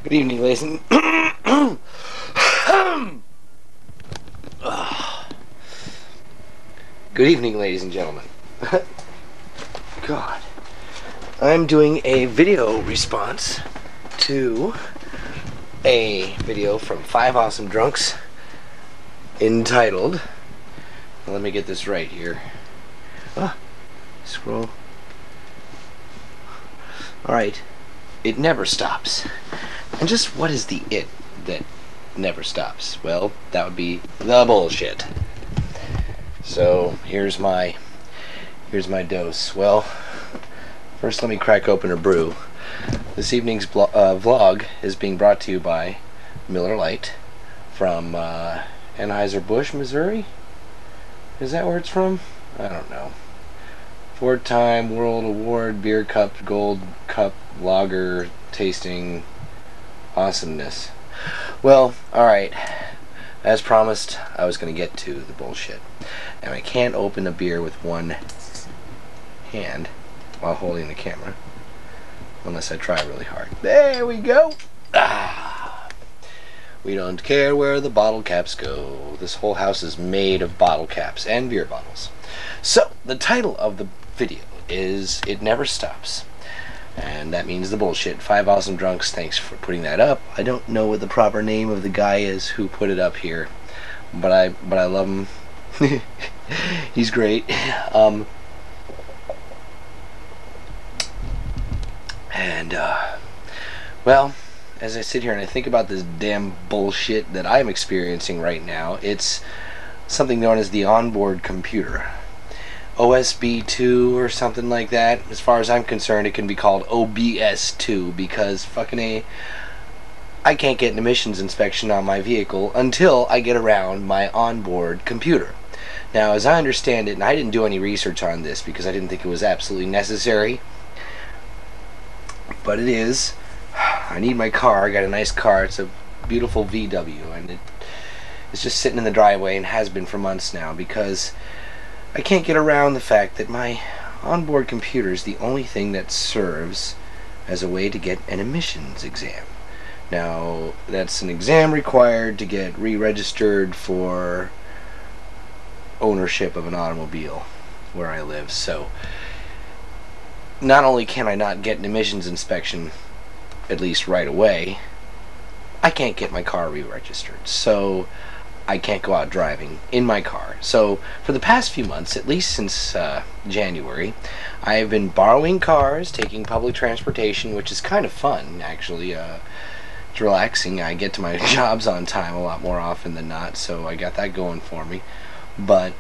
Good evening, ladies and good evening, ladies and gentlemen. God, I'm doing a video response to a video from FiveAwesomeDrunks entitled. Let me get this right here. Scroll. All right. It never stops. And just what is the it that never stops? Well, that would be the bullshit. So here's my dose. Well, first let me crack open a brew. This evening's vlog is being brought to you by Miller Lite from Anheuser-Busch, Missouri. Is that where it's from? I don't know. 4-time World Award Beer Cup Gold Cup Lager tasting awesomeness. Well, alright. As promised, I was going to get to the bullshit. And I can't open a beer with one hand while holding the camera. Unless I try really hard. There we go! We don't care where the bottle caps go. This whole house is made of bottle caps and beer bottles. So, the title of the video is It Never Stops. And that means the bullshit. FiveAwesomeDrunks, thanks for putting that up. I don't know what the proper name of the guy is who put it up here, but I love him. He's great. Well, as I sit here and I think about this damn bullshit that I'm experiencing right now, it's something known as the onboard computer. OSB2 or something like that. As far as I'm concerned, it can be called OBS2 because fucking I can't get an emissions inspection on my vehicle until I get around my onboard computer. Now, as I understand it, and I didn't do any research on this because I didn't think it was absolutely necessary, but it is. I need my car. I got a nice car. It's a beautiful VW, and it's just sitting in the driveway and has been for months now because I can't get around the fact that my onboard computer is the only thing that serves as a way to get an emissions exam. Now, that's an exam required to get re-registered for ownership of an automobile where I live. So, not only can I not get an emissions inspection, at least right away, I can't get my car re-registered. So, I can't go out driving in my car. So for the past few months, at least since January, I have been borrowing cars, taking public transportation, which is kind of fun, actually. It's relaxing. I get to my jobs on time a lot more often than not, so I got that going for me. But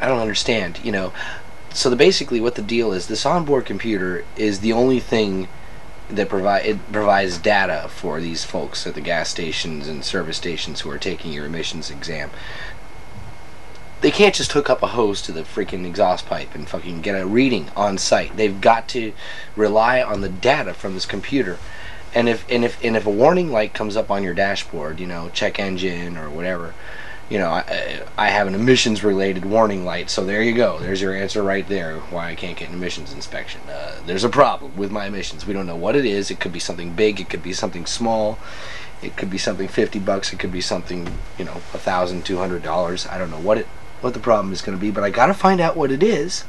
I don't understand, you know. So basically what the deal is, this onboard computer is the only thing that provides data for these folks at the gas stations and service stations who are taking your emissions exam. They can't just hook up a hose to the freaking exhaust pipe and fucking get a reading on site. They've got to rely on the data from this computer. And if a warning light comes up on your dashboard, you know, check engine or whatever, you know, I have an emissions related warning light, so there you go. There's your answer right there why I can't get an emissions inspection. There's a problem with my emissions. We don't know what it is. It could be something big, it could be something small, it could be something $50, it could be something, you know, $1,200. I don't know what the problem is going to be, but I got to find out what it is.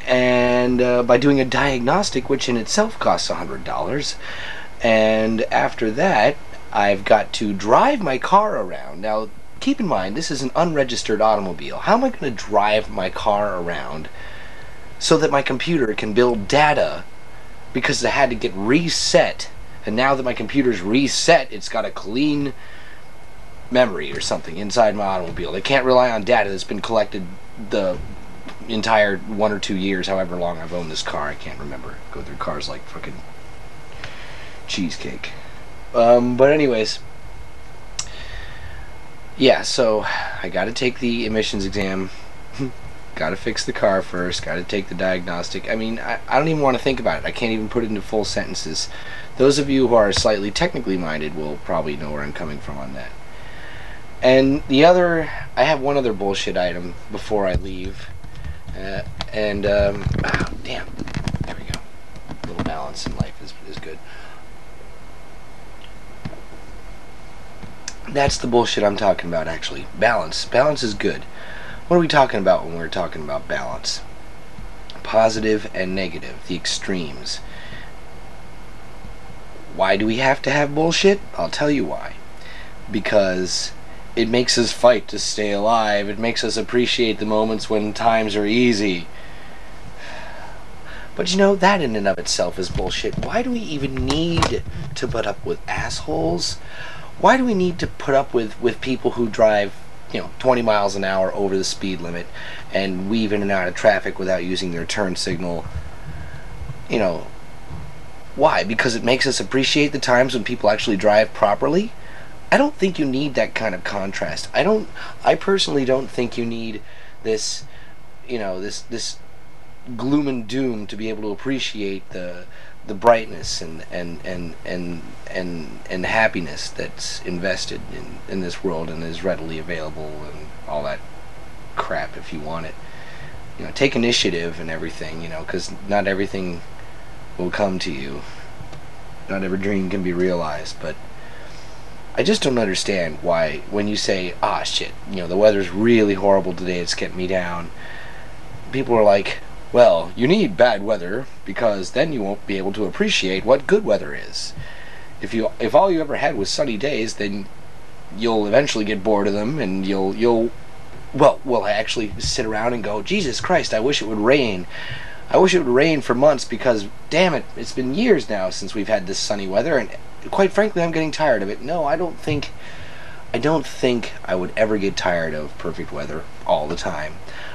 And by doing a diagnostic, which in itself costs $100, and after that I've got to drive my car around. Now, keep in mind, this is an unregistered automobile. How am I going to drive my car around so that my computer can build data because I had to get reset, and now that my computer's reset, it's got a clean memory or something inside my automobile. They can't rely on data that's been collected the entire 1 or 2 years, however long I've owned this car. I can't remember. Go through cars like fucking cheesecake. But anyways, yeah, so I gotta take the emissions exam, gotta fix the car first, gotta take the diagnostic. I mean, I don't even want to think about it. I can't even put it into full sentences. Those of you who are slightly technically minded will probably know where I'm coming from on that. And I have one other bullshit item before I leave. Oh, damn. There we go. A little balance in life is good. That's the bullshit I'm talking about, actually. Balance. Balance is good. What are we talking about when we're talking about balance? Positive and negative, the extremes. Why do we have to have bullshit? I'll tell you why. Because it makes us fight to stay alive. It makes us appreciate the moments when times are easy. But you know, that in and of itself is bullshit. Why do we even need to put up with assholes? Why do we need to put up with people who drive, 20 miles an hour over the speed limit and weave in and out of traffic without using their turn signal? Why? Because it makes us appreciate the times when people actually drive properly? I don't think you need that kind of contrast. I personally don't think you need this, this gloom and doom to be able to appreciate the brightness and happiness that's invested in this world and is readily available and all that crap if you want it. Take initiative and everything, because not everything will come to you. Not every dream can be realized, but I just don't understand why when you say, ah shit, the weather's really horrible today, it's getting me down, people are like, well, you need bad weather because then you won't be able to appreciate what good weather is. If all you ever had was sunny days, then you'll eventually get bored of them, and you'll actually sit around and go, Jesus Christ, I wish it would rain. I wish it would rain for months because, damn it, it's been years now since we've had this sunny weather, and quite frankly, I'm getting tired of it. No, I don't think I would ever get tired of perfect weather all the time.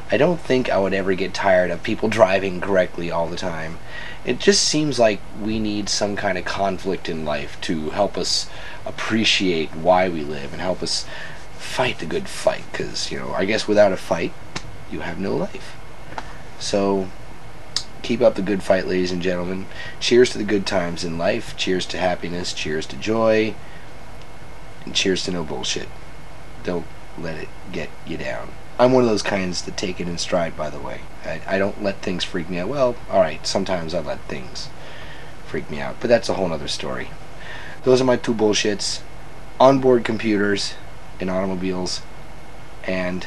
I don't think I would ever get tired of people driving correctly all the time. It just seems like we need some kind of conflict in life to help us appreciate why we live and help us fight the good fight, because, I guess without a fight, you have no life. So, keep up the good fight, ladies and gentlemen. Cheers to the good times in life. Cheers to happiness. Cheers to joy. And cheers to no bullshit. Don't let it get you down. I'm one of those kinds that take it in stride, by the way. I don't let things freak me out. Well, alright, sometimes I let things freak me out, but that's a whole other story. Those are my two bullshits. Onboard computers in automobiles and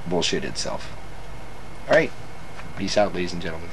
bullshit itself. Alright, peace out, ladies and gentlemen.